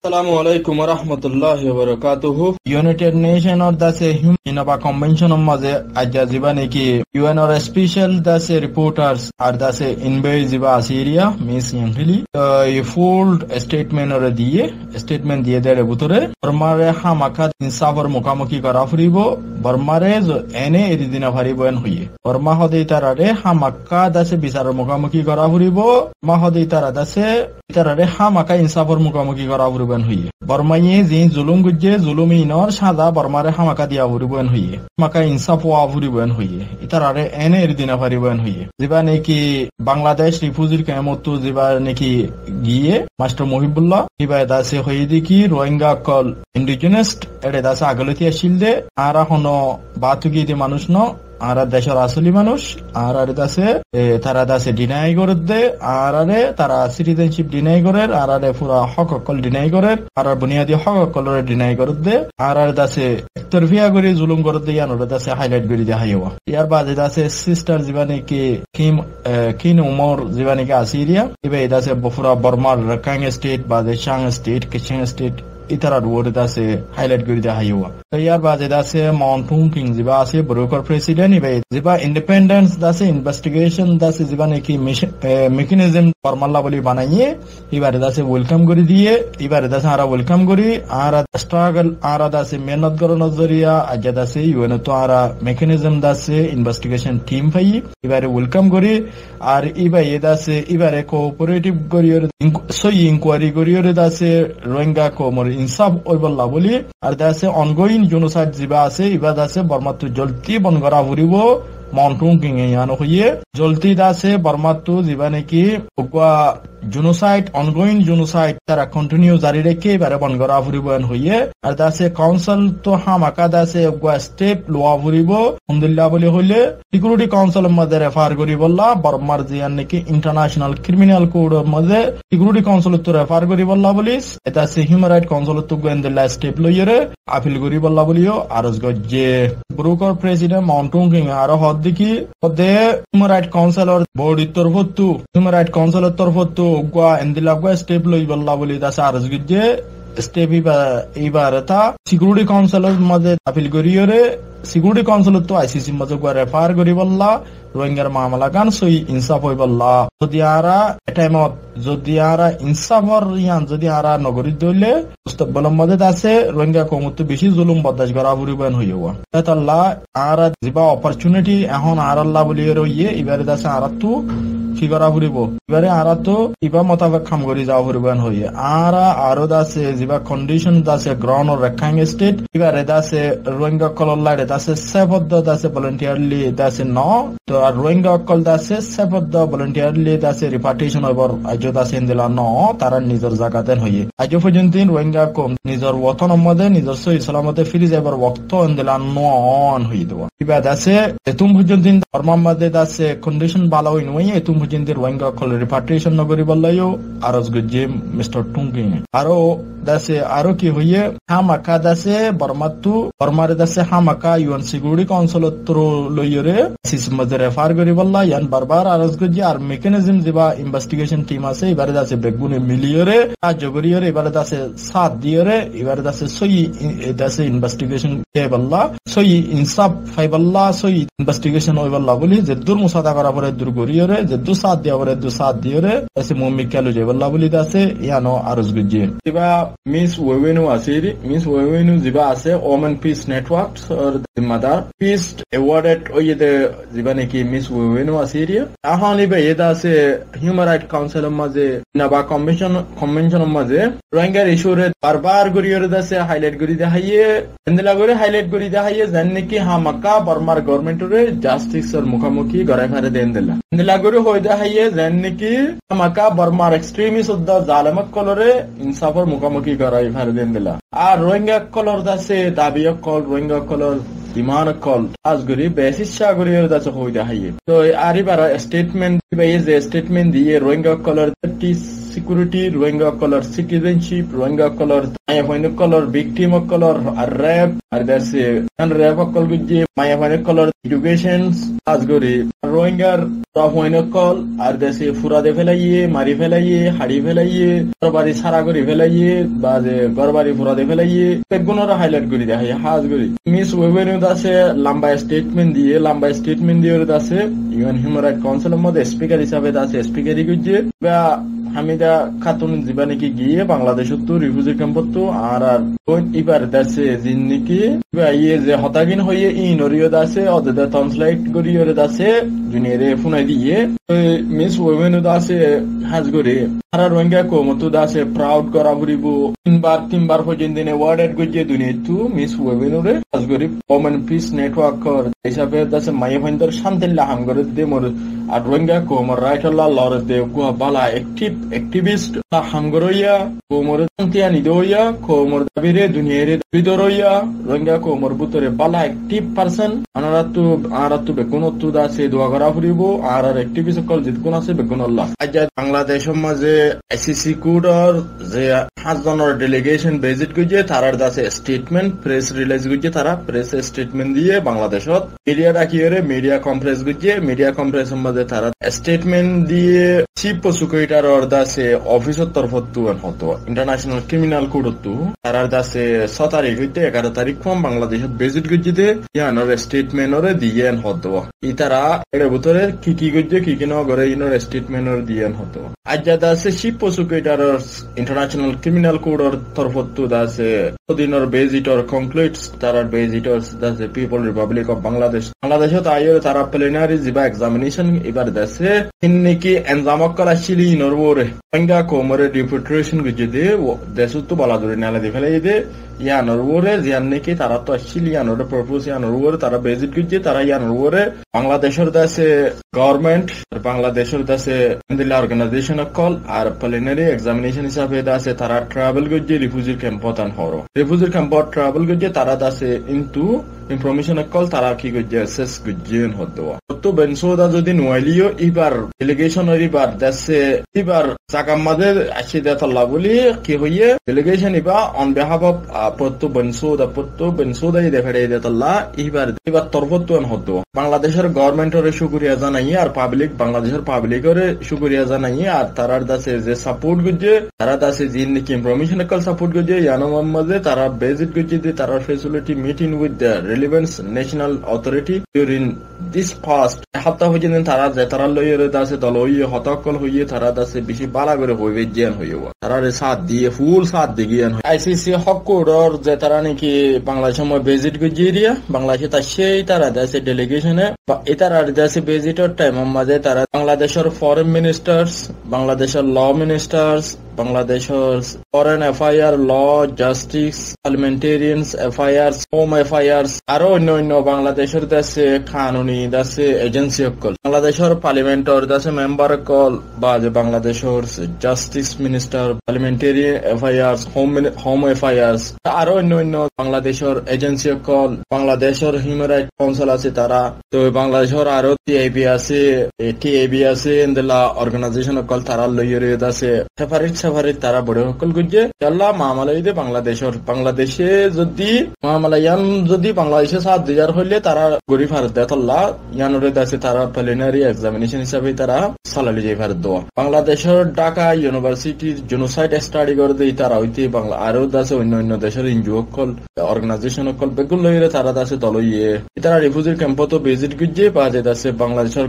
Assalamu alaikum wa rahmatullahi wa barakatuhu. United Nations or the Geneva Convention on Maze Ajaziba ki UN or special the reporters are the invasive Syria Miss Yankili a full statement or a statement the other Buture Burmare Hamaka in Savar Mukamuki Karafribo Burmare ene edina Haribo and Hui Burma Hoditare Hamaka that's a bizarre Mukamuki Karafribo Mahoditara that's a Hamaka in Savar Mukamuki Karafribo বর্মায়ে জিন জুলুম গুজে জুলুমিনর সাদা বর্মারে হামাকা দিয়া ভরিবন হইয়ে মাকা ইনসাফ ওয়া ভরিবন হইয়ে ইতারারে এনে এরদিনা ভরিবন হইয়ে জিবা নেকি বাংলাদেশ রিফিউজি ক্যাম্পতো জিবা নেকি গিয়ে মাস্টার মহিবুল্লাহ ইবা দাসে হইদি কি রোহিঙ্গা কল ইন্ডিজিনাস এডে দাসে আগলতি আসিলদে আরা হনো বাতুগি দি মানুষ ন আরা দেশের আসলি মানুষ আর দাসে তারা দাসে ডিনাই করে দে আর তারা সিটিজেনশিপ ডিনাই করে আর পুরা হক হকল ডিনাই করে আর বুনিয়াদী হক হকলরে ডিনাই করে দে আর দাসে তরফিয়া করে জুলুম করে দে ইয়ানোর দাসে হাইলাইট করে দে হাইওয়া ইয়ার বাদে দাসে সিস্টার জীবানে কি কিন উমর জীবানে কি আসিরিয়া ইবে দাসে পুরা বর্মার রাখাইন স্টেট বাদে চাং স্টেট কিচিং স্টেট ইতারার ওর দাসে হাইলাইট করে দে হাইওয়া তো ইয়ার বাদে দাসে মাউন্টুং কিং জিবা আছে ব্রোকার প্রেসিডেন্ট ইবে জিবা ইন্ডিপেন্ডেন্স দাসে ইনভেস্টিগেশন দাসে জিবা নাকি মেকানিজম ফর্মুলা বলি বানাইয়ে এবারে দাসে ওয়েলকাম করে দিয়ে এবারে দাসে আরা ওয়েলকাম করি আর স্ট্রাগল আর দাসে মেহনত করার নজরিয়া আজ দাসে ইউএন তো আরা মেকানিজম দাসে ইনভেস্টিগেশন টিম পাই এবারে ওয়েলকাম করি আর ইবারে দাসে এবারে কোঅপারেটিভ করিয়র সই ইনকোয়ারি করিয়র দাসে রোহিঙ্গা কোমর ইনসাফ ওইবল্লা বলি আর দাসে অনগোয়িং জেনোসাইড জিবা আছে ইবা দাসে বর্মাতো জলদি বন করা ফুরিব মাউন্টুং কিং ইয়ানো হইয়ে জলদি দাসে বর্মাতো জিবা নাকি জেনোসাইড অনগোয়িং জেনোসাইড তারা কন্টিনিউ জারি রেখে এবারে বন করা ফুরিব হইয়ে আর দাসে কাউন্সিল তো হামাকা দাসে স্টেপ লোয়া ফুরিব আলহামদুলিল্লাহ বলে হইলে সিকিউরিটি কাউন্সিলের মধ্যে রেফার করি বললা বর্মার জিয়ান নাকি ইন্টারন্যাশনাল ক্রিমিনাল কোডের মধ্যে সিকিউরিটি কাউন্সিল তো রেফার করি বললা বলিস এটা সে হিউম্যান রাইট কাউন্সিল তো গোয়েন্দাল্লাহ স্টেপ লইরে আপিল করি বললা বলিও আর যে ব্রোকার প্রেসিডেন্ট মাউন্টুং কিং আর হদ দেখি হদে হিউম্যান রাইট কাউন্সিলর বডি তরফতো হিউম্যান রাইট কাউন্সিলর তরফতো গয়া এন্দিলা গয়া স্টেপ লই বললা বলি দাসে আর যে স্টেপ এইবার তা সিকিউরিটি কাউন্সিলের মধ্যে আপিল করিয়রে সিকিউরিটি কাউন্সিল তো আইসিসি মধ্যে গয়া রেফার করি বললা রোহিঙ্গার মামলা গান সই ইনসাফ হই বললা যদি আরা টাইমত যদি আরা ইনসাফর ইয়ান যদি আরা নগরী দইলে মুস্তাকবালের মধ্যে আছে রোহিঙ্গা কমতো বেশি জুলুম বরদাস্ত করা পরিবেন হইয়া তাল্লাহ আরা জিবা অপরচুনিটি এখন আর আল্লাহ বলি রইয়ে এবারে দাসে আরা তো কি করা ফুরিব এবারে আরা তো ইবা মোতাবেক কাম করি যাওয়া ফুরিবেন হইয়ে আরা আরো দাসে জিবা কন্ডিশন দাসে গ্রাউন্ড ও রাখাইন স্টেট এবারে দাসে রোহিঙ্গা কলর লাইডে দাসে সেভদ দাসে ভলান্টিয়ারলি দাসে ন তো আর রোহিঙ্গা কল দাসে সেভদ ভলান্টিয়ারলি দাসে রিপার্টিশন ওভার আজ দাসে দিলা ন তারা নিজের জায়গাতে হইয়ে আজ পর্যন্ত রোহিঙ্গা কম নিজের ওতনের মধ্যে নিজের সহি সালামতে ফিরে যাবার ওয়াক্ত দিলা নন হয়ে দেওয়া ইবা দাসে এতুম পর্যন্ত বর্মার মধ্যে দাসে কন্ডিশন ভালো হই নই এতুম পর্যন্ত রোহিঙ্গা কল রিপার্টিশন নগরী বললাইও আর যে মিস্টার টুঙ্কিং আরো দাসে আরো কি হইয়ে হামাকা দাসে বর্মাতু বর্মারে দাসে হামাকা ইউএন সিকিউরিটি কাউন্সিল তো লইরে সিস মধ্যে রেফার করি বললা ইয়ান বারবার আর যে আর মেকানিজম যেবা ইনভেস্টিগেশন টিম আছে এবারে দাসে বেগুনে মিলিয়রে সাহায্য করিয়রে এবারে দাসে সাথ দিয়রে এবারে দাসে সই দাসে ইনভেস্টিগেশন কে বললা সই ইনসাফ ফাই বললা সই ইনভেস্টিগেশন ওই বললা বলি যে দূর মুসাদা করা পরে দূর করিয়রে যে দু সাথ দিয়া পরে দু সাথ দিয়রে এসে মুম্মি কেলো যে বললা বলি দাসে ইয়ানো আরজ গুজি এবা মিস ওয়েওয়েনু আসিরি মিস ওয়েওয়েনু জিবা আছে women peace network or mother peace awarded ওইদে জিবা নাকি মিস ওয়েওয়েনু আসিরি এখন ইবা এদা আছে হিউম্যান রাইট কাউন্সিলের মাঝে নাবা কনভেনশনের মাঝে রোহিঙ্গার ইস্যুরে বারবার করিয়রে দাসে হাইলাইট করি দেখাইয়ে এন্দিলা করে হাইলাইট করি দেখাইয়ে জান নাকি হামাকা বর্মার গভর্নমেন্টরে জাস্টিসের মুখামুখি গড়াই ফারে দেন দিলা এন্দিলা করে হই দেখাইয়ে জান নাকি হামাকা বর্মার এক্সট্রিমিস্ট উদ্দা জালেমত কলরে ইনসাফের মুখামুখি গড়াই ফারে দেন দিলা আর রোহিঙ্গা কলর দাসে দাবি কল রোহিঙ্গা কলর ইমান কল আজগরি বেসিস সাগরিয়র দাসে হই দেখাইয়ে তো আরিবার স্টেটমেন্ট যে স্টেটমেন্ট দিয়ে রোহিঙ্গা কলর সিকিউরিটি রোহিঙ্গা কলর সিটিজেনশিপ রোহিঙ্গা কলর মায়াফাইন কলর ভিকটিম কলর আর র্যাব আর দাসে র্যাব কল গুজি মায়াফাইন কলর এডুকেশন আজগরি রোহিঙ্গার কল আর দেশে ফুরাদে ফেলাইয়ে মারি ফেলাইয়ে হাড়ি ফেলাইয়ে ঘরবাড়ি সারা করে ফেলাইয়ে বা যে ঘরবাড়ি ফুরাদে ফেলাইয়ে বেগুনের হাইলাইট করে দেখাই হাজ করি মিস ওয়েবেনিউ আছে লম্বা স্টেটমেন্ট দিয়ে আছে ইউএন হিউম্যান রাইট কাউন্সিলের মধ্যে স্পিকার হিসাবে আছে স্পিকারই করছে বা হামিদা খাতুন জীবানিকে গিয়ে বাংলাদেশ তো রিফিউজি ক্যাম্পত তো আর এবার দেশে জিন্নিকি ইয়ে যে হতাগিন হইয়ে ইনরিও আছে অদে ট্রান্সলেট করিও আছে দুনিয়ারে ফোনাই দিয়ে মিস ওয়েবেনিউ আছে হাজ করে আর রোহিঙ্গা কোমতো আছে প্রাউড করা ফুরিব তিনবার পর্যন্ত ওয়ার্ড গিয়ে দুনিয়া তো মিস ওয়েবেনিউ রে হাজ করে ওমেন পিস নেটওয়ার্ক হিসাবে আছে মাই ভাইন্দর শান্তিল্লাহ হাম করে দে মোর আর রোহিঙ্গা কোমর রাইট আল্লাহ লরে দে গুয়া বালা एक्टिविस्ट हमगरोया कोमर संतिया निदोया कोमर दाबिरे दुनियारे बिदरोया रंगा कोमर बुतरे बाला एक्टिव पर्सन आनारातु बेकुनत्तु दासे दुआ करा फुरिबो আর एक्टिविस्ट कल जितकुन আছে বেকুনল্লাহ আজ বাংলাদেশের মাঝে আইসিসি কোডর যে 5 জনের ডেলিগেশন ভিজিট কইছে তারার দাসে স্টেটমেন্ট প্রেস রিলিজ কইছে তারা প্রেস স্টেটমেন্ট দিয়ে বাংলাদেশত মিডিয়া রাখিরে মিডিয়া কনফারেন্স কইছে মিডিয়া কনফারেন্সের মাঝে তারা স্টেটমেন্ট দিয়ে চিফ প্রসিকিউটর অর দাসে অফিসের তরফত তুন হতো ইন্টারন্যাশনাল ক্রিমিনাল কোডত তারার দাসে 6 তারিখ হইতে 11 তারিখ কোন বাংলাদেশত ভিজিট কইছে ইয়ানোর স্টেটমেন্ট ওরে দিয়েন হতো ইতারা এর ভিতরে কি কইছে কি ন করে ইনোর স্টেটমেন্ট ওর দিয়েন হতো আজ দাসে চিফ প্রসিকিউটর ইন্টারন্যাশনাল ক্রিমিনাল কোডর তরফত দাসে দিনের ভিজিটর কনক্লুডস তারার ভিজিটর্স দাসে পিপল রিপাবলিক অফ বাংলাদেশত আইও তারা প্লেনারি জিবা এক্সামিনেশন এবার দাসে ইনকি এনজামকল আসিলি নরবরে রোহিঙ্গা কোমরে ডিপোর্টেশন গজে দেশতো বালাদুরি নালা দি ফেলাই দে ইয়ানরবরে জিয়ানকি তারা তো আসিলি ইয়ানর প্রপোজ ইয়ানরবরে তারা ভিজিট গজে তারা ইয়ানরবরে বাংলাদেশের দাসে গভর্নমেন্ট বাংলাদেশের দাসে ইন্ডিয়া অর্গানাইজেশন কল আর প্লেনারি এক্সামিনেশন হিসাবে দাসে তারা ট্রাভেল গজে রিফিউজি ক্যাম্পত হরো রিফিউজি ক্যাম্পত ট্রাভেল গজে তারা দাসে ইনটু ইনফরমেশন কল তারা কি গজে অ্যাসেস গজেন হতো তো বেনসোদা যদি নয়লিও এবার ডেলিগেশন এবার দেশে এবার জাকাম মাঝে আসি দেতাল্লাহ বলি কি হইয়ে ডেলিগেশন এবার অন বিহাফ অফ পত্তো বেনসোদা দেখাড়ে দেতাল্লাহ এবার তরফত্তন হতো বাংলাদেশের গভর্নমেন্টের শুকরিয়া জানাই আর বাংলাদেশের পাবলিকের শুকরিয়া জানাই আর তারার দাসে যে সাপোর্ট গজে তারা দাসে যে নাকি ইনফরমেশন কল সাপোর্ট গজে ইয়ানো মাঝে তারা ভিজিট গজে তারা facility meeting with the relevant national authority during this first সপ্তাহ পর্যন্ত তারা যে তারা লইয়ে দাসে দল হইয়ে হতকল হইয়ে তারা দাসে বেশি বালা করে হইবে জ্ঞান হইব তারা সাথ দিয়ে ফুল সাথ দিয়ে জ্ঞান আইসিসি হক কোডর যে তারা নাকি বাংলাদেশের ভিজিট গজিয়ে দিয়া বাংলাদেশে তার সেই তারা দাসে ডেলিগেশনে এটার দাসে ভিজিটর টাইম মাঝে তারা বাংলাদেশের ফরেন মিনিস্টার্স বাংলাদেশের ল মিনিস্টার্স বাংলাদেশের foreign affair law justice parliamentarians affair home affair আরো অন্য বাংলাদেশের দাসে কানুনি দাসে এজেন্সি কল বাংলাদেশের পার্লামেন্টর দাসে মেম্বার কল বা যে বাংলাদেশের justice minister parliamentarian FIR home affair আরো অন্য বাংলাদেশের এজেন্সি কল বাংলাদেশের হিউম্যান রাইট কাউন্সিল আছে তারা তো বাংলাদেশের আরো টিআইবি আছে ইনদিলা অর্গানাইজেশন কল তারা লইয়ে আছে সেপারেট তারা বড় সকল গুজে আল্লাহ মামালাইদে বাংলাদেশে যদি মামালায়ান যদি বাংলাদেশে 7,000 হইলে তারা গরিব ভারত দেতল্লাহ ইয়ানরে দাসে তারা প্রিলিমিনারি এক্সামিনেশন হিসাবে তারা সালালি যাই ভারত দেওয়া বাংলাদেশের ঢাকা ইউনিভার্সিটির জেনোসাইড স্টাডি করে দেই তারা হইতে বাংলা আরো দাসে অন্য দেশের এনজিও কল অর্গানাইজেশন কল বেগুল লইরে তারা দাসে দলইয়ে তারা রিফিউজি ক্যাম্পত ভিজিট গুজে বাজে দাসে বাংলাদেশের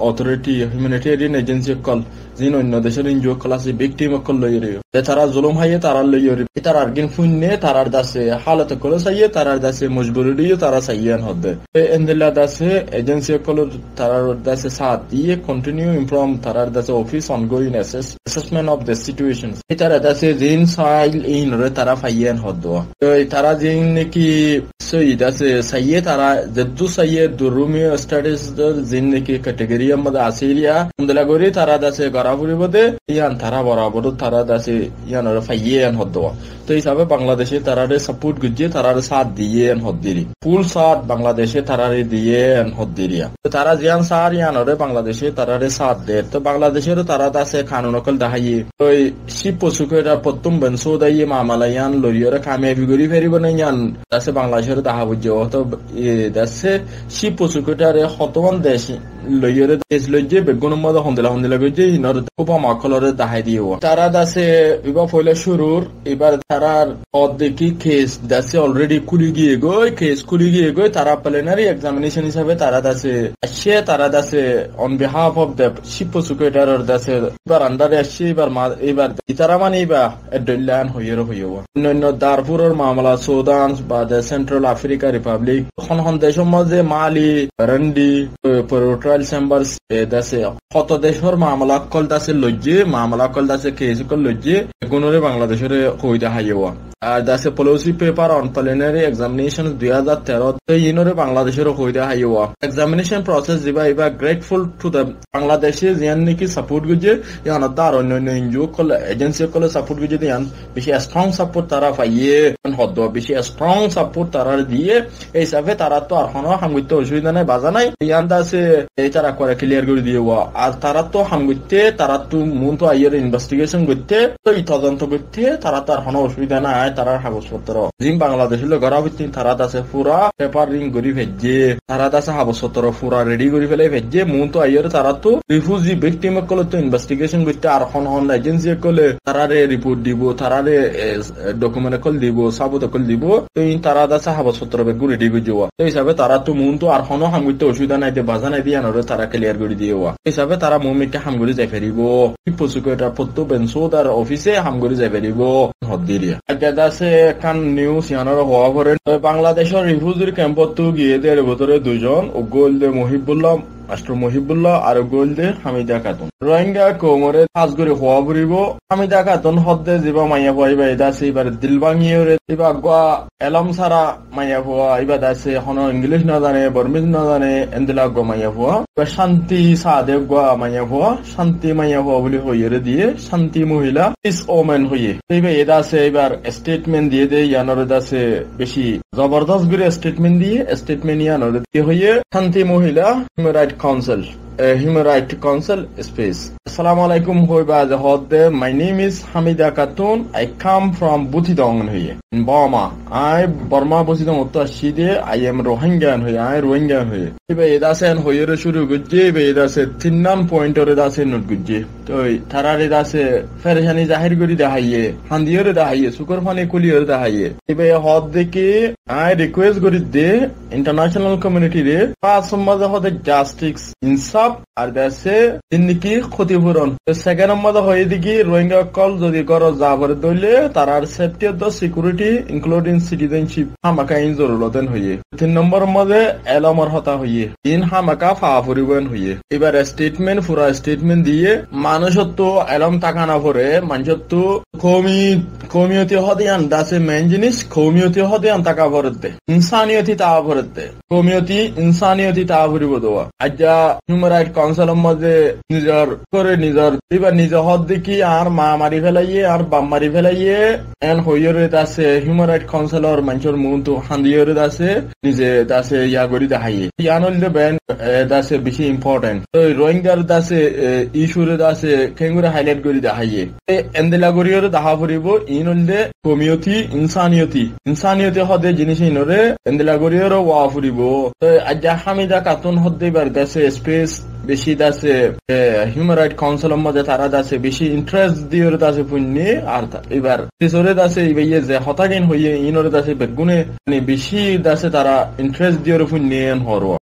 অথরিটি হিউম্যানিটেরিয়ান এজেন্সি কল জিন অন্য দেশের এনজিও কল আছে ভিকটিম কল লইরে তারা জুলুম হাইয়ে তারা লইরে তার আরগিন ফুন্নে তারার দাসে হালত করে চাইয়ে তারার দাসে মজবুরি দিয়ে তারা চাইয়ান হদে এন্দিলা দাসে এজেন্সি কল তারার দাসে সাথ দিয়ে কন্টিনিউ ইমপ্রুভ তারার দাসে office ongoing assessment of the situation তারা দাসে জিন সাইল ইন রে তারা ফাইয়ান হদো তারা জিন নাকি সই দাসে চাইয়ে তারা জদ্দু চাইয়ে দুরুমিও স্ট্যাটাস জিন নাকি ক্যাটাগরি মধ্যে আসিলিয়া এন্দিলা গরি তারা দাসে গরাবুরি বদে ইয়ান তারা বরাবর তারা দাসে ইয়ানোর ফাইয়ান হদো তো হিসাবে বাংলাদেশে তারারে সাপোর্ট গুজে তারারে সাথ দিয়ে হদ্দিরি ফুল সাথ বাংলাদেশে তারারে দিয়ে হদ্দিরিয়া তো তারা জিয়ান সার ইয়ানোরে বাংলাদেশে তারারে সাথ দেয় তো বাংলাদেশের তারা দাসে কানুনকল দাহাইয়ে ওই শিব পশুকেরা প্রথম বেনসোদাইয়ে মামালায়ান লরিয়রে কামিয়াবি গরি ফেরিব না ইয়ান দাসে বাংলাদেশের দাহা বুঝে তো দাসে শিব পশুকেটারে হতমান দেশ লইরে কেস লইজে বেগুন মধ্যে হন্দিলা গইজে ইনর কুপা মাকলরে দাহাই দিও তারা দাসে ইবা ফইলে শুরুর এবার তারার অর্ধেকই কেস দাসে অলরেডি খুলি গিয়ে গই তারা প্লেনারি এক্সামিনেশন হিসাবে তারা দাসে আসছে তারা দাসে on behalf of the chief prosecutor দাসে এবার আন্ডারে আসছে এবার ইতারা মানে ইবা এডল্যান হইয়ের হইও অন্যান্য দারপুরের মামলা সুদান বা দ্য সেন্ট্রাল আফ্রিকা রিপাবলিক খন দেশের মধ্যে মালি রন্ডি ট্রায়াল চেম্বার্স দাসে কত দেশের মামলা কল দাসে কেস কল লজ্জে গুণরে বাংলাদেশের কইদা হাইয়া আর দাসে পলিসি পেপার অন প্লিনারি এক্সামিনেশন 2013 ইনরে বাংলাদেশের কইদা হাইয়া এক্সামিনেশন প্রসেস দিবা ইবা গ্রেটফুল টু দ্য বাংলাদেশে জিয়ান নাকি সাপোর্ট গুজে ইয়ান দার অন্যান্য NGO call agency call support গুজে ইয়ান বেশি স্ট্রং সাপোর্ট তারা পাইয়ে হদ বেশি স্ট্রং সাপোর্ট তারা দিয়ে এই হিসাবে তারা তো আর কোনো হামগুইতে অসুবিধা নাই বাজা নাই ইয়ান দাসে এই তারা করে ক্লিয়ার করে দিয়েওয়া আর তারা তো হামগুইতে তারা তো মূল তো আইয়ের ইনভেস্টিগেশন করতে তো এই তদন্ত করতে তারা তো আর কোনো অসুবিধা নাই তারা কাগজপত্র জিম বাংলাদেশের ঘরা ভিত্তি তারা দাসে পুরা পেপার রিং করি ভেজে তারা দাসে কাগজপত্র পুরা রেডি করে ফেলে ভেজে মূল তো আইয়ের তারা তো রিফিউজি ভিকটিম কলে তো ইনভেস্টিগেশন করতে আর হন এজেন্সি কলে তারারে রিপোর্ট দিব তারারে ডকুমেন্ট কল দিব সাবুত কল দিব তো তারা দাসে কাগজপত্র বেগ রেডি করে যাওয়া তো হিসাবে তারা তো মূল তো আর কোনো হামগুইতে অসুবিধা নাই বাজা নাই দিয়ে আনরে তারা ক্লিয়ার করে দিয়েওয়া হিসাবে তারা মুমিকে হামগুড়ি যাই ফেরিব প্রসিকিউটর পত্তু বেনসোদার অফিসে হামগুড়ি যাই ফেরিব হদ্দিরিয়া আজকে দাসে কান নিউজ ইয়ানোর হওয়া করে বাংলাদেশের রিফিউজির ক্যাম্পত গিয়ে দের ভিতরে দুজন ও গোল দে মহিবুল্লাহ আর গোল দে হামিদা খাতুন রোহিঙ্গা কোমরে সাজগুড়ি হওয়া ফুরিব হামিদা খাতুন হদ্দে যাবা মাইয়া ফুয়াইবা দাসে এবার দিলবাঙিয়ে এবার গোয়া এলম সারা মাইয়া ফুয়া এবার দাসে হন ইংলিশ না জানে বর্মিজ না জানে এন্দিলা গো মাইয়া ফুয়া এবার শান্তি সাদে গোয়া মাইয়া ফুয়া শান্তি মাইয়া ফুয়া বলে হইয়ে দিয়ে শান্তি মহিলা পিস ওমেন হইয়ে এইবার এ দাসে এবার স্টেটমেন্ট দিয়ে দেয় ইয়ানোর দাসে বেশি জবরদস্ত করে স্টেটমেন্ট ইয়ানোর দিয়ে হইয়ে শান্তি মহিলা human right Council space. Assalamu alaikum hoiba the hodde. My name is Hamida Khatun. I come from Butidong here in Burma. I Burma Butidong Ottashide. I am Rohingya here. Ibe edase an hoyere shuru gujje ibe edase tinnan pointer edase not gujje. To tarare edase fershani zahir gori dahaiye. Handiyore dahaiye. Sukar phane kuliyore dahaiye. Ibe hodde ki I request gori de international community re pass somma hodde justice insaf আর দেশে দিনকি ক্ষতিপূরণ second নম্বর হয়ে দিকে Rohingya call যদি করো যাবার দইলে তারার safety of the security including citizenship হামাকা ইন জরুরতেন হইয়ে 3 নম্বর মধ্যে এলমর হতা হইয়ে 3 হামাকা ফাফরিবেন হইয়ে এবার স্টেটমেন্ট পুরা স্টেটমেন্ট দিয়ে মানুষত্ব এলম তাকানা পরে মানুষত্ব কমিউনিটি হদিয়ান দাসে মেন জিনিস কমিউনিটি হদিয়ান তাকা ভরতে ইনসানিয়তি তা ভরতে কমিউনিটি ইনসানিয়তি তা ভরিব দেওয়া আজ্জা হিউম্যান রাইট কাউন্সিলের মধ্যে নিজের হদ দেখি আর মা মারি ফেলাইয়ে আর বাপ মারি ফেলাইয়ে এন হইয়রে আছে হিউম্যান রাইট কাউন্সিলর মানুষের মন তো হান্দিয়রে আছে নিজে দাসে ইয়া করি দেখাইয়ে ইয়ান হইলে বেন দাসে বেশি ইম্পর্টেন্ট তো রোহিঙ্গার দাসে ইস্যুরে দাসে কেঙ্গুরে হাইলাইট করি দেখাইয়ে এন্দেলা করিয়রে দেখা পড়িব ইন হইলে কমিউনিটি ইনসানিয়তি হদে জিনিস ইনরে এন্দেলা করিয়রে ওয়া ফুরিব তো আজ্জা হামিদা খাতুন হদে বার দাসে স্পেস বেশি দাসে হিউম্যান রাইট কাউন্সিলের মধ্যে তারা দাসে বেশি ইন্টারেস্ট দিয়ে দাসে পুণ্যে আর এবার তেসরে দাসে ইয়ে যে হতাগিন হইয়ে ইনরে দাসে বেগুনে বেশি দাসে তারা ইন্টারেস্ট দিয়ে পুণ্যে হরওয়া